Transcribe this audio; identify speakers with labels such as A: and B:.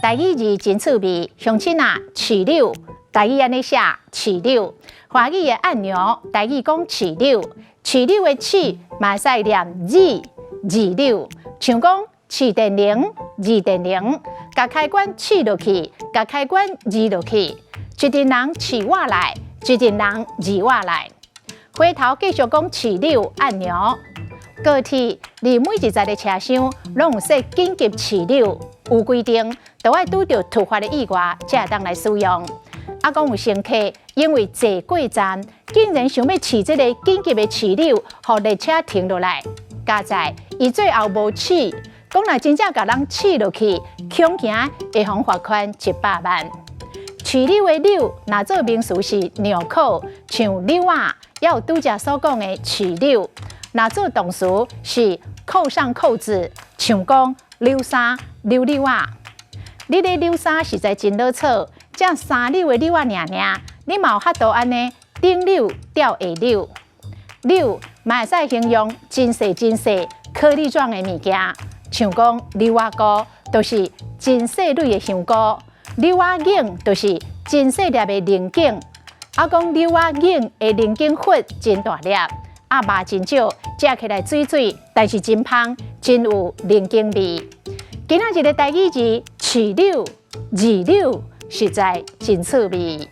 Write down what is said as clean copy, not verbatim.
A: 台语字真趣味，乡亲啊，饲柳，台语安尼写饲柳。华语的按钮，台语讲饲柳，饲柳的饲嘛使念字柳，像讲饲电铃，二电铃，甲开关饲落去，甲开关移落去，一阵人饲我来，一阵人移我来。回头继续讲饲柳按钮。高铁离每一站的车厢，拢有设紧急饲柳，有规定，都要拄到突发的意外，才会当来使用。啊，讲有乘客因为坐过站，竟然想要饲这个紧急的饲柳，互列车停落来。加在伊最后无饲，讲若真正甲人饲落去，恐惊会罚款100万。饲柳的柳，若做名词是纽扣，像柳啊，也有拄则所讲的饲柳。若做动词是扣上扣子，像讲溜衫、溜柳啊。你咧溜衫实在真老错，只3柳的柳啊尔，你嘛有法度安尼顶柳吊下柳。柳嘛会使形容真细真细颗粒状的物件，像讲柳仔糕，就是真细蕊的香菇；柳仔茎就是真细粒的菱茎。啊，讲柳仔茎的菱茎核真大粒。啊，肉真少，食起来水水，但是真香，真有菱茎味。今仔日的台语字饲柳、二柳，实在真趣味。